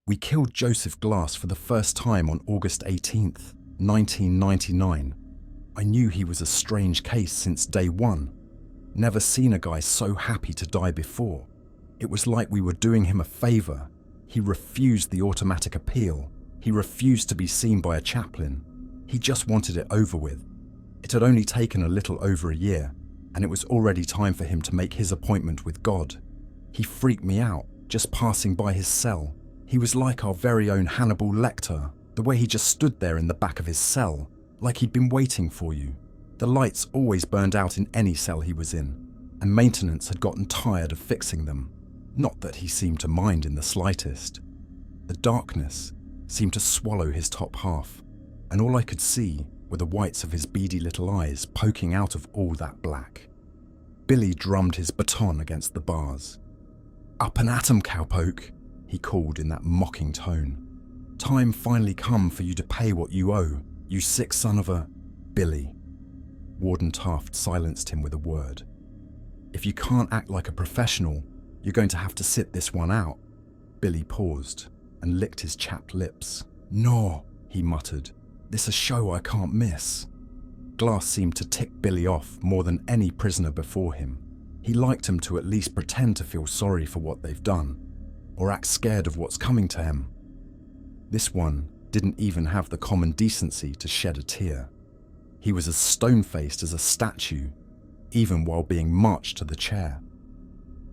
We killed Joseph Glass for the first time on August 18th, 1999. I knew he was a strange case since day one. Never seen a guy so happy to die before. It was like we were doing him a favor. He refused the automatic appeal. He refused to be seen by a chaplain. He just wanted it over with. It had only taken a little over a year, and it was already time for him to make his appointment with God. He freaked me out, just passing by his cell. He was like our very own Hannibal Lecter, the way he just stood there in the back of his cell, like he'd been waiting for you. The lights always burned out in any cell he was in, and maintenance had gotten tired of fixing them. Not that he seemed to mind in the slightest. The darkness seemed to swallow his top half, and all I could see were the whites of his beady little eyes poking out of all that black. Billy drummed his baton against the bars. "Up and at 'em, cowpoke," he called in that mocking tone. "Time finally come for you to pay what you owe, you sick son of a..." "Billy." Warden Taft silenced him with a word. "If you can't act like a professional, you're going to have to sit this one out." Billy paused and licked his chapped lips. "No," he muttered. "This a show I can't miss." Glass seemed to tick Billy off more than any prisoner before him. He liked him to at least pretend to feel sorry for what they've done, or act scared of what's coming to him. This one didn't even have the common decency to shed a tear. He was as stone-faced as a statue, even while being marched to the chair.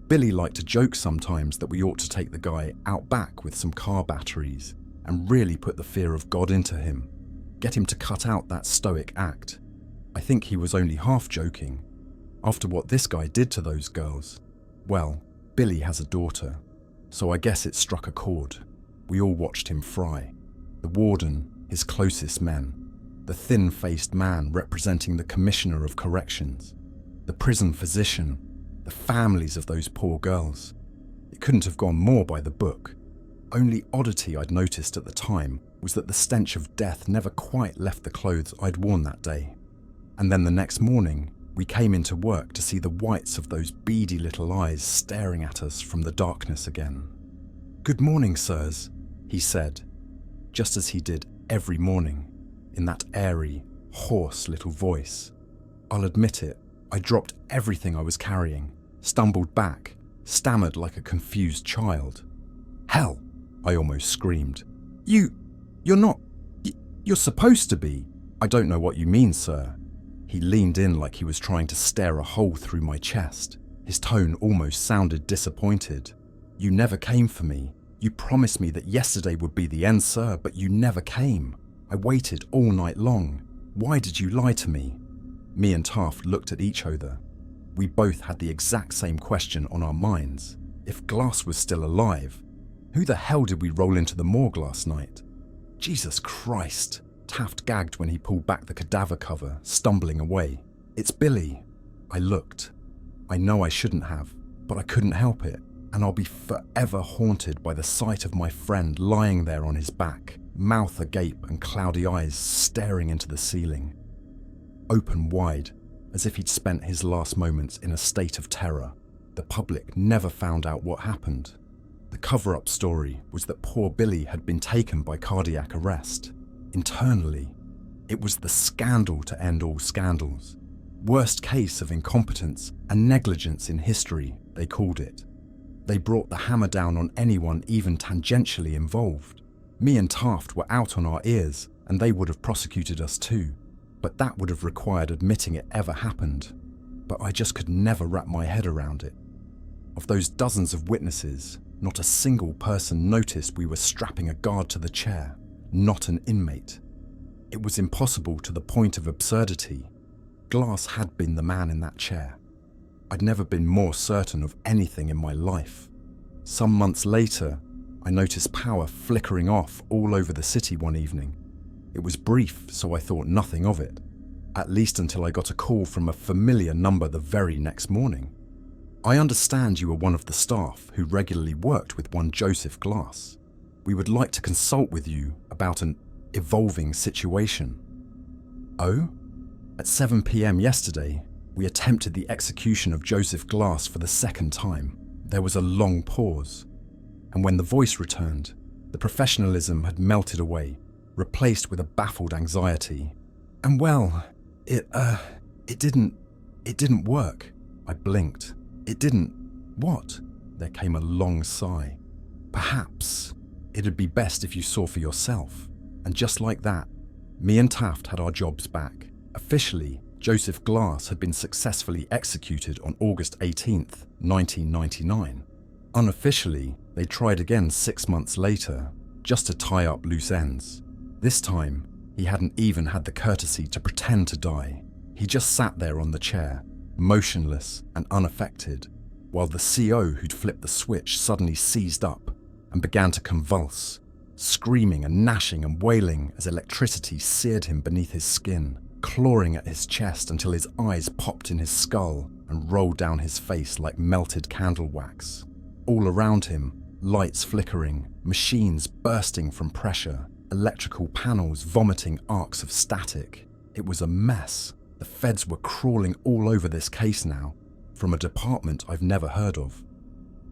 Billy liked to joke sometimes that we ought to take the guy out back with some car batteries and really put the fear of God into him, get him to cut out that stoic act. I think he was only half joking. After what this guy did to those girls, well, Billy has a daughter, so I guess it struck a chord. We all watched him fry. The warden, his closest men, the thin-faced man representing the commissioner of corrections, the prison physician, the families of those poor girls. It couldn't have gone more by the book. Only oddity I'd noticed at the time was that the stench of death never quite left the clothes I'd worn that day. And then the next morning, we came into work to see the whites of those beady little eyes staring at us from the darkness again. "Good morning, sirs," he said, just as he did every morning, in that airy, hoarse little voice. I'll admit it, I dropped everything I was carrying, stumbled back, stammered like a confused child. "Hell," I almost screamed. You're not... You're supposed to be." "I don't know what you mean, sir." He leaned in like he was trying to stare a hole through my chest. His tone almost sounded disappointed. "You never came for me. You promised me that yesterday would be the end, sir, but you never came. I waited all night long. Why did you lie to me?" Me and Taft looked at each other. We both had the exact same question on our minds. If Glass was still alive, who the hell did we roll into the morgue last night? "Jesus Christ!" Taft gagged when he pulled back the cadaver cover, stumbling away. "It's Billy." I looked. I know I shouldn't have, but I couldn't help it, and I'll be forever haunted by the sight of my friend lying there on his back, mouth agape and cloudy eyes staring into the ceiling. Open wide, as if he'd spent his last moments in a state of terror. The public never found out what happened. The cover-up story was that poor Billy had been taken by cardiac arrest. Internally, it was the scandal to end all scandals. Worst case of incompetence and negligence in history, they called it. They brought the hammer down on anyone even tangentially involved. Me and Taft were out on our ears, and they would have prosecuted us too. But that would have required admitting it ever happened. But I just could never wrap my head around it. Of those dozens of witnesses, not a single person noticed we were strapping a guard to the chair, not an inmate. It was impossible to the point of absurdity. Glass had been the man in that chair. I'd never been more certain of anything in my life. Some months later, I noticed power flickering off all over the city one evening. It was brief, so I thought nothing of it, at least until I got a call from a familiar number the very next morning. "I understand you are one of the staff who regularly worked with one Joseph Glass. We would like to consult with you about an evolving situation." "Oh?" "At 7 p.m. yesterday, we attempted the execution of Joseph Glass for the second time." There was a long pause, and when the voice returned, The professionalism had melted away, replaced with a baffled anxiety. And well, it didn't work. I blinked. It didn't. What? There came a long sigh. Perhaps it'd be best if you saw for yourself. And just like that, me and Taft had our jobs back. Officially, Joseph Glass had been successfully executed on August 18th, 1999. Unofficially, they tried again 6 months later, just to tie up loose ends. This time, he hadn't even had the courtesy to pretend to die. He just sat there on the chair, motionless and unaffected, while the CO who'd flipped the switch suddenly seized up and began to convulse, screaming and gnashing and wailing as electricity seared him beneath his skin, clawing at his chest until his eyes popped in his skull and rolled down his face like melted candle wax. All around him, lights flickering, machines bursting from pressure, electrical panels vomiting arcs of static. It was a mess. The feds were crawling all over this case now, from a department I've never heard of.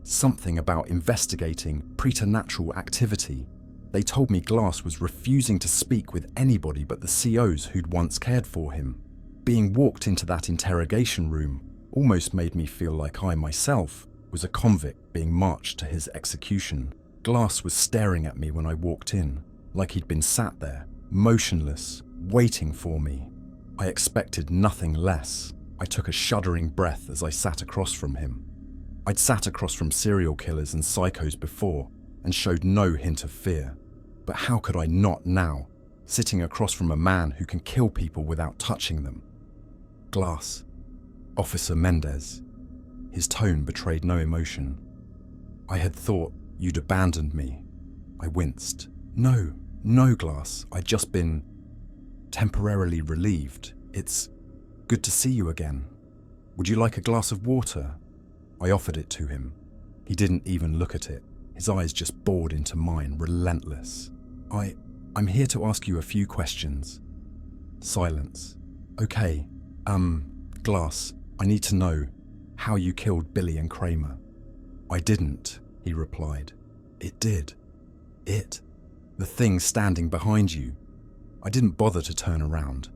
Something about investigating preternatural activity. They told me Glass was refusing to speak with anybody but the COs who'd once cared for him. Being walked into that interrogation room almost made me feel like I myself was a convict being marched to his execution. Glass was staring at me when I walked in, like he'd been sat there, motionless, waiting for me. I expected nothing less. I took a shuddering breath as I sat across from him. I'd sat across from serial killers and psychos before and showed no hint of fear. But how could I not now, sitting across from a man who can kill people without touching them? Glass. Officer Mendez. His tone betrayed no emotion. I had thought you'd abandoned me. I winced. No, Glass. I'd just been temporarily relieved. It's good to see you again. Would you like a glass of water? I offered it to him. He didn't even look at it. His eyes just bored into mine, relentless. I'm here to ask you a few questions. Silence. Okay, Glass, I need to know how you killed Billy and Kramer. I didn't, he replied. It did. It? The thing standing behind you. I didn't bother to turn around.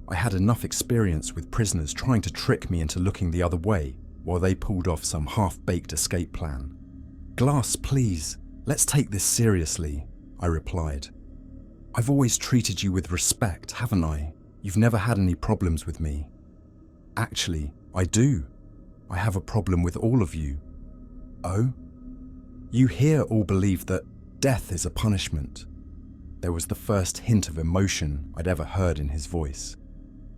I had enough experience with prisoners trying to trick me into looking the other way while they pulled off some half-baked escape plan. Glass, please, let's take this seriously, I replied. I've always treated you with respect, haven't I? You've never had any problems with me. Actually, I do. I have a problem with all of you. Oh? You here all believe that death is a punishment. There was the first hint of emotion I'd ever heard in his voice.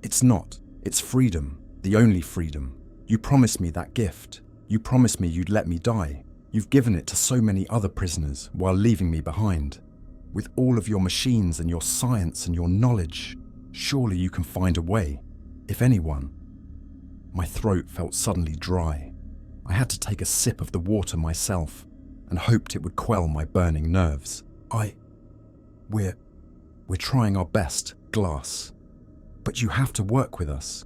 It's not. It's freedom. The only freedom. You promised me that gift. You promised me you'd let me die. You've given it to so many other prisoners while leaving me behind. With all of your machines and your science and your knowledge, surely you can find a way, if anyone. My throat felt suddenly dry. I had to take a sip of the water myself and hoped it would quell my burning nerves. We're trying our best, Glass. But you have to work with us.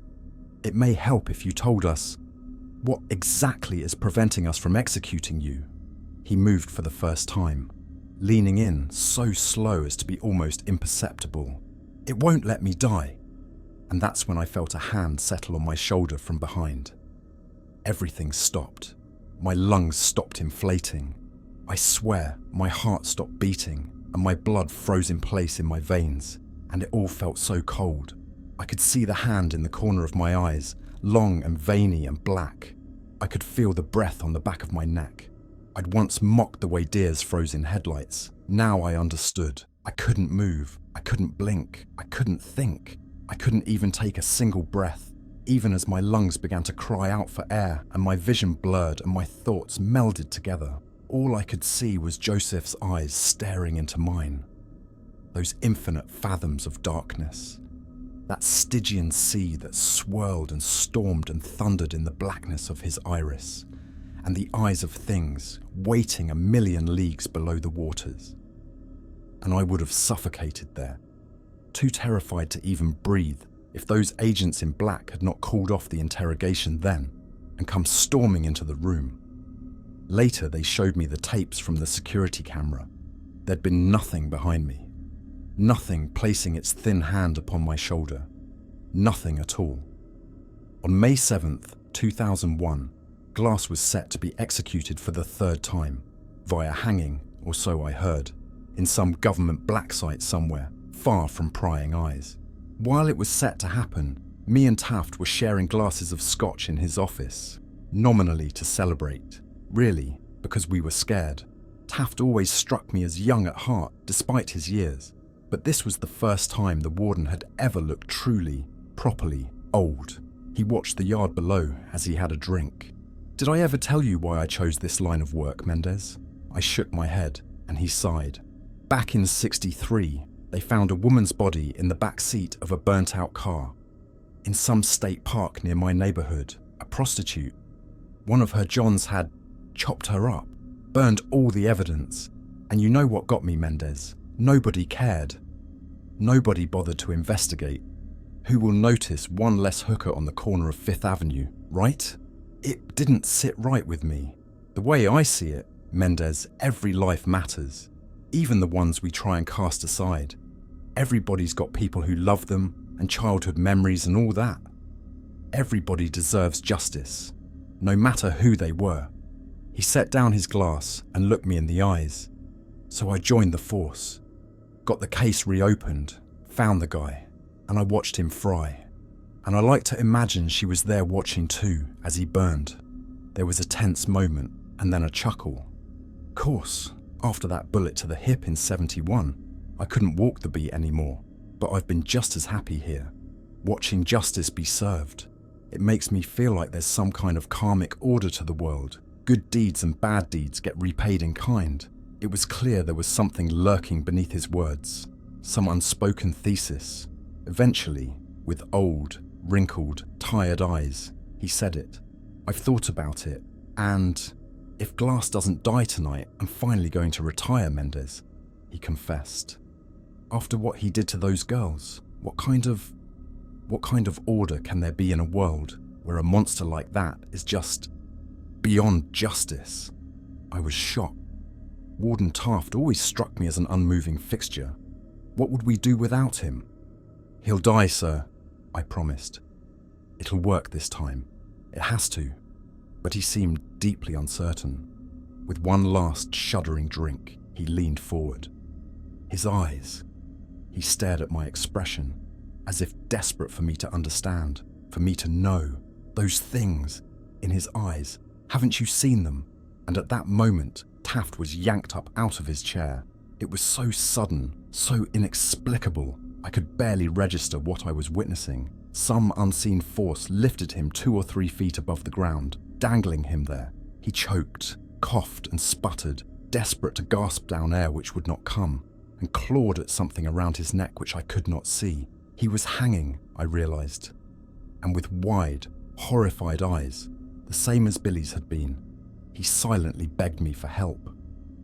It may help if you told us what exactly is preventing us from executing you. He moved for the first time, leaning in so slow as to be almost imperceptible. It won't let me die. And that's when I felt a hand settle on my shoulder from behind. Everything stopped. My lungs stopped inflating. I swear, my heart stopped beating and my blood froze in place in my veins, and it all felt so cold. I could see the hand in the corner of my eyes, long and veiny and black. I could feel the breath on the back of my neck. I'd once mocked the way deers froze in headlights. Now I understood. I couldn't move. I couldn't blink. I couldn't think. I couldn't even take a single breath, even as my lungs began to cry out for air and my vision blurred and my thoughts melded together. All I could see was Joseph's eyes staring into mine. Those infinite fathoms of darkness. That Stygian sea that swirled and stormed and thundered in the blackness of his iris, and the eyes of things waiting a million leagues below the waters. And I would have suffocated there, too terrified to even breathe if those agents in black had not called off the interrogation then and come storming into the room. Later, they showed me the tapes from the security camera. There'd been nothing behind me. Nothing placing its thin hand upon my shoulder. Nothing at all. On May 7th, 2001, Glass was set to be executed for the third time, via hanging, or so I heard, in some government black site somewhere, far from prying eyes. While it was set to happen, me and Taft were sharing glasses of scotch in his office, nominally to celebrate, really because we were scared. Taft always struck me as young at heart, despite his years, but this was the first time the warden had ever looked truly, properly old. He watched the yard below as he had a drink. "Did I ever tell you why I chose this line of work, Mendez?" I shook my head, and he sighed. "Back in '63, they found a woman's body in the back seat of a burnt-out car. In some state park near my neighborhood, a prostitute. One of her Johns had chopped her up, burned all the evidence, and you know what got me, Mendez? Nobody cared. Nobody bothered to investigate. Who will notice one less hooker on the corner of Fifth Avenue, right? It didn't sit right with me. The way I see it, Mendez, every life matters, even the ones we try and cast aside. Everybody's got people who love them and childhood memories and all that. Everybody deserves justice, no matter who they were." He set down his glass and looked me in the eyes. "So I joined the force, got the case reopened, found the guy, and I watched him fry. And I like to imagine she was there watching too as he burned. There was a tense moment and then a chuckle. Course, after that bullet to the hip in '71, I couldn't walk the beat anymore, but I've been just as happy here, watching justice be served. It makes me feel like there's some kind of karmic order to the world. Good deeds and bad deeds get repaid in kind." It was clear there was something lurking beneath his words, some unspoken thesis. Eventually, with old, wrinkled, tired eyes, he said it. "I've thought about it, and if Glass doesn't die tonight, I'm finally going to retire, Mendez," he confessed. "After what he did to those girls, what kind of order can there be in a world where a monster like that is just beyond justice?" I was shocked. Warden Taft always struck me as an unmoving fixture. What would we do without him? "He'll die, sir," I promised. "It'll work this time. It has to." But he seemed deeply uncertain. With one last shuddering drink, he leaned forward. His eyes. He stared at my expression, as if desperate for me to understand, for me to know. Those things in his eyes. Haven't you seen them? And at that moment, Taft was yanked up out of his chair. It was so sudden, so inexplicable, I could barely register what I was witnessing. Some unseen force lifted him 2 or 3 feet above the ground, dangling him there. He choked, coughed and sputtered, desperate to gasp down air which would not come, and clawed at something around his neck which I could not see. He was hanging, I realized, and with wide, horrified eyes, the same as Billy's had been. He silently begged me for help.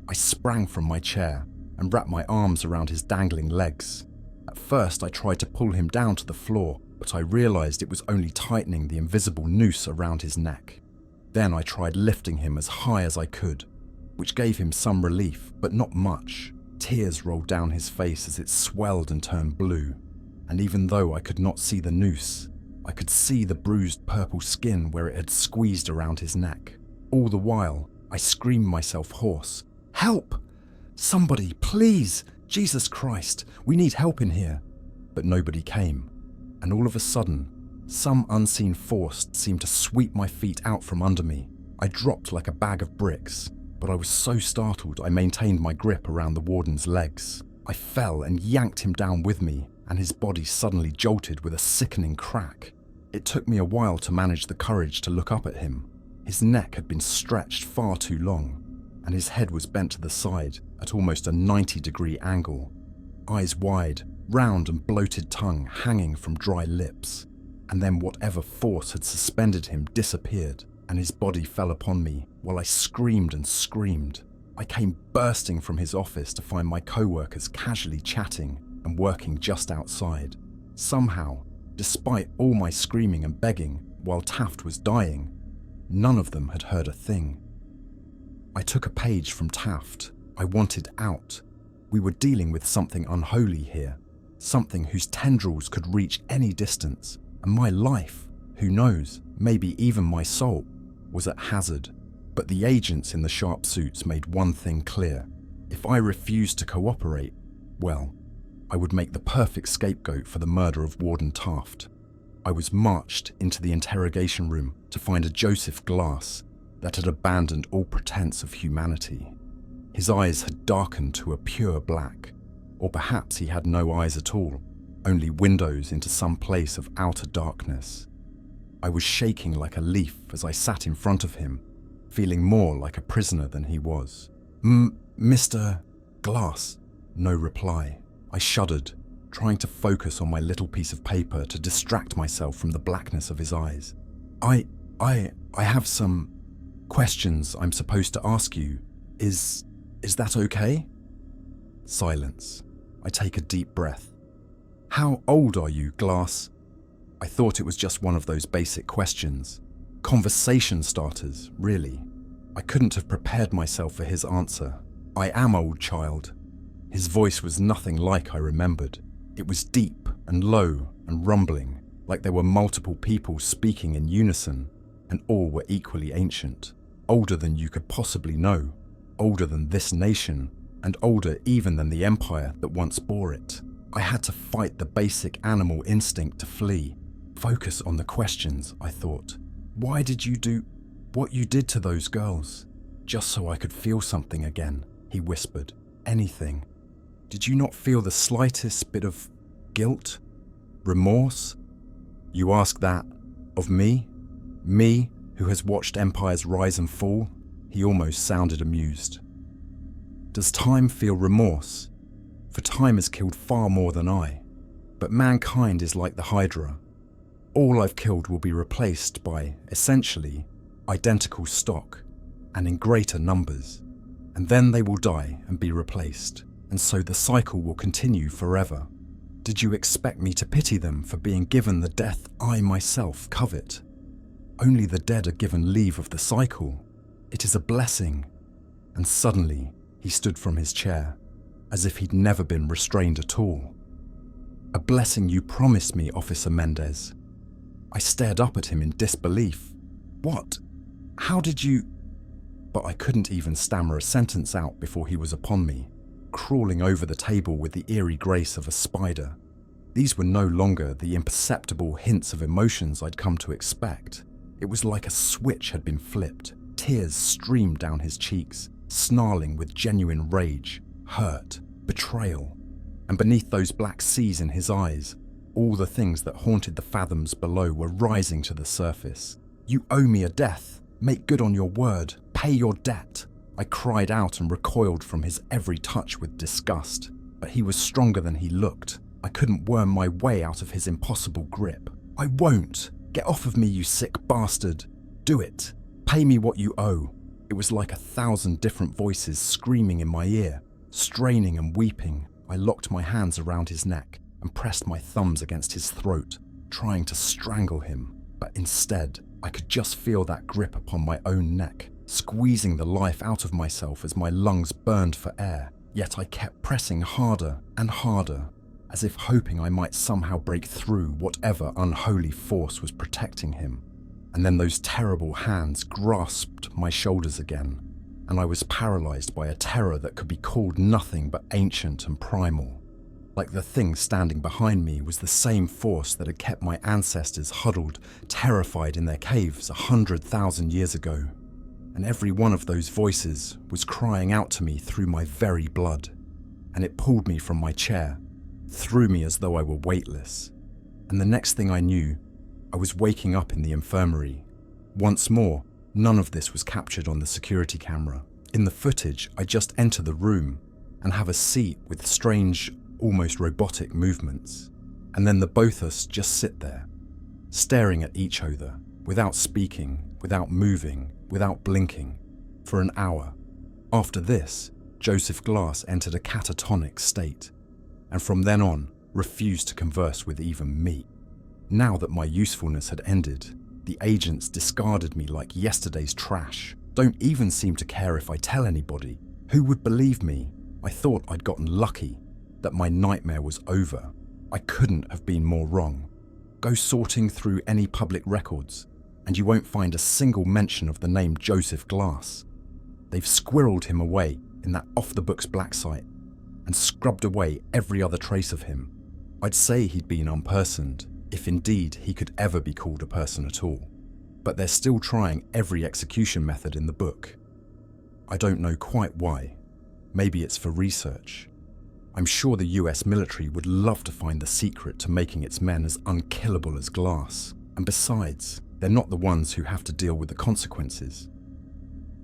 I sprang from my chair and wrapped my arms around his dangling legs. At first I tried to pull him down to the floor, but I realized it was only tightening the invisible noose around his neck. Then I tried lifting him as high as I could, which gave him some relief, but not much. Tears rolled down his face as it swelled and turned blue, and even though I could not see the noose, I could see the bruised purple skin where it had squeezed around his neck. All the while, I screamed myself hoarse. "Help! Somebody, please! Jesus Christ, we need help in here!" But nobody came, and all of a sudden, some unseen force seemed to sweep my feet out from under me. I dropped like a bag of bricks, but I was so startled I maintained my grip around the warden's legs. I fell and yanked him down with me, and his body suddenly jolted with a sickening crack. It took me a while to manage the courage to look up at him. His neck had been stretched far too long, and his head was bent to the side at almost a 90-degree angle. Eyes wide, round and bloated tongue hanging from dry lips. And then whatever force had suspended him disappeared, and his body fell upon me while I screamed and screamed. I came bursting from his office to find my co-workers casually chatting and working just outside. Somehow, despite all my screaming and begging while Taft was dying, none of them had heard a thing. I took a page from Taft. I wanted out. We were dealing with something unholy here, something whose tendrils could reach any distance, and my life, who knows, maybe even my soul, was at hazard. But the agents in the sharp suits made one thing clear. If I refused to cooperate, well, I would make the perfect scapegoat for the murder of Warden Taft. I was marched into the interrogation room to find a Joseph Glass that had abandoned all pretense of humanity. His eyes had darkened to a pure black, or perhaps he had no eyes at all, only windows into some place of outer darkness. I was shaking like a leaf as I sat in front of him, feeling more like a prisoner than he was. Mr. Glass? No reply. I shuddered, trying to focus on my little piece of paper to distract myself from the blackness of his eyes. I have some questions I'm supposed to ask you. Is that okay? Silence. I take a deep breath. How old are you, Glass? I thought it was just one of those basic questions. Conversation starters, really. I couldn't have prepared myself for his answer. I am old, child. His voice was nothing like I remembered. It was deep and low and rumbling, like there were multiple people speaking in unison, and all were equally ancient. Older than you could possibly know, older than this nation, and older even than the empire that once bore it. I had to fight the basic animal instinct to flee. Focus on the questions, I thought. Why did you do what you did to those girls? Just so I could feel something again, he whispered. Anything. Did you not feel the slightest bit of guilt? Remorse? You ask that of me? Me, who has watched empires rise and fall? He almost sounded amused. Does time feel remorse? For time has killed far more than I. But mankind is like the Hydra. All I've killed will be replaced by, essentially, identical stock, and in greater numbers. And then they will die and be replaced, and so the cycle will continue forever. Did you expect me to pity them for being given the death I myself covet? Only the dead are given leave of the cycle. It is a blessing. And suddenly, he stood from his chair, as if he'd never been restrained at all. A blessing you promised me, Officer Mendez. I stared up at him in disbelief. What? How did you... But I couldn't even stammer a sentence out before he was upon me, crawling over the table with the eerie grace of a spider. These were no longer the imperceptible hints of emotions I'd come to expect. It was like a switch had been flipped. Tears streamed down his cheeks, snarling with genuine rage, hurt, betrayal. And beneath those black seas in his eyes, all the things that haunted the fathoms below were rising to the surface. You owe me a death. Make good on your word. Pay your debt. I cried out and recoiled from his every touch with disgust. But he was stronger than he looked. I couldn't worm my way out of his impossible grip. I won't. Get off of me, you sick bastard. Do it. Pay me what you owe. It was like 1,000 different voices screaming in my ear. Straining and weeping, I locked my hands around his neck and pressed my thumbs against his throat, trying to strangle him. But instead, I could just feel that grip upon my own neck, squeezing the life out of myself as my lungs burned for air. Yet I kept pressing harder and harder, as if hoping I might somehow break through whatever unholy force was protecting him. And then those terrible hands grasped my shoulders again, and I was paralyzed by a terror that could be called nothing but ancient and primal. Like the thing standing behind me was the same force that had kept my ancestors huddled, terrified in their caves 100,000 years ago. And every one of those voices was crying out to me through my very blood. And it pulled me from my chair, threw me as though I were weightless. And the next thing I knew, I was waking up in the infirmary. Once more, none of this was captured on the security camera. In the footage, I just enter the room and have a seat with strange, almost robotic movements. And then the both of us just sit there, staring at each other, without speaking, without moving, without blinking, for an hour. After this, Joseph Glass entered a catatonic state, and from then on, refused to converse with even me. Now that my usefulness had ended, the agents discarded me like yesterday's trash. Don't even seem to care if I tell anybody. Who would believe me? I thought I'd gotten lucky, that my nightmare was over. I couldn't have been more wrong. Go sorting through any public records, and you won't find a single mention of the name Joseph Glass. They've squirreled him away in that off-the-books black site and scrubbed away every other trace of him. I'd say he'd been unpersoned, if indeed he could ever be called a person at all. But they're still trying every execution method in the book. I don't know quite why. Maybe it's for research. I'm sure the US military would love to find the secret to making its men as unkillable as Glass. And besides, they're not the ones who have to deal with the consequences.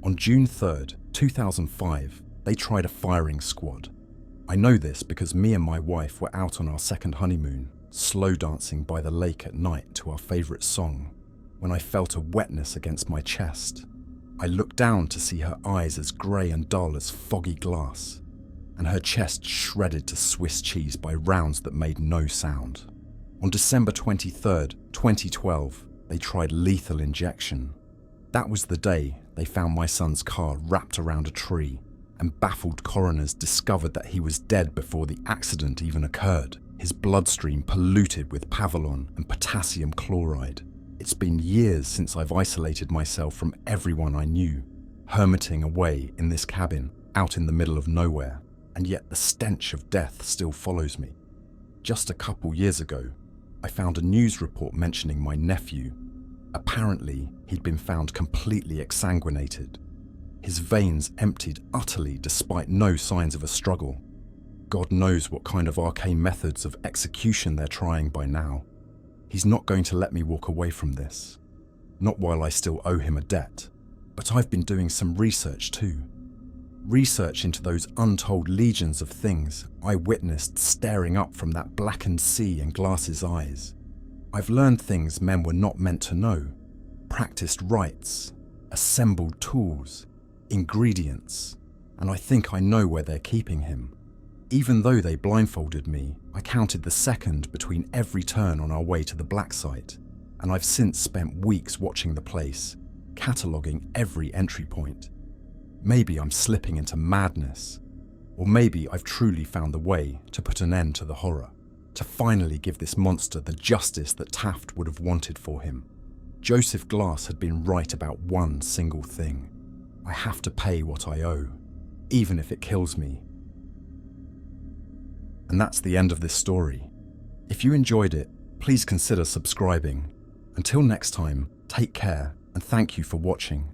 On June 3rd, 2005, they tried a firing squad. I know this because me and my wife were out on our second honeymoon, slow dancing by the lake at night to our favourite song, when I felt a wetness against my chest. I looked down to see her eyes as grey and dull as foggy glass, and her chest shredded to Swiss cheese by rounds that made no sound. On December 23rd, 2012, they tried lethal injection. That was the day they found my son's car wrapped around a tree, and baffled coroners discovered that he was dead before the accident even occurred, his bloodstream polluted with pavalon and potassium chloride. It's been years since I've isolated myself from everyone I knew, hermiting away in this cabin, out in the middle of nowhere, and yet the stench of death still follows me. Just a couple years ago, I found a news report mentioning my nephew. Apparently, he'd been found completely exsanguinated. His veins emptied utterly despite no signs of a struggle. God knows what kind of arcane methods of execution they're trying by now. He's not going to let me walk away from this. Not while I still owe him a debt. But I've been doing some research too. Research into those untold legions of things I witnessed staring up from that blackened sea in Glass's eyes. I've learned things men were not meant to know. Practiced rites, assembled tools, ingredients, and I think I know where they're keeping him. Even though they blindfolded me, I counted the second between every turn on our way to the black site, and I've since spent weeks watching the place, cataloguing every entry point. Maybe I'm slipping into madness, or maybe I've truly found the way to put an end to the horror, to finally give this monster the justice that Taft would have wanted for him. Joseph Glass had been right about one single thing. I have to pay what I owe, even if it kills me. And that's the end of this story. If you enjoyed it, please consider subscribing. Until next time, take care and thank you for watching.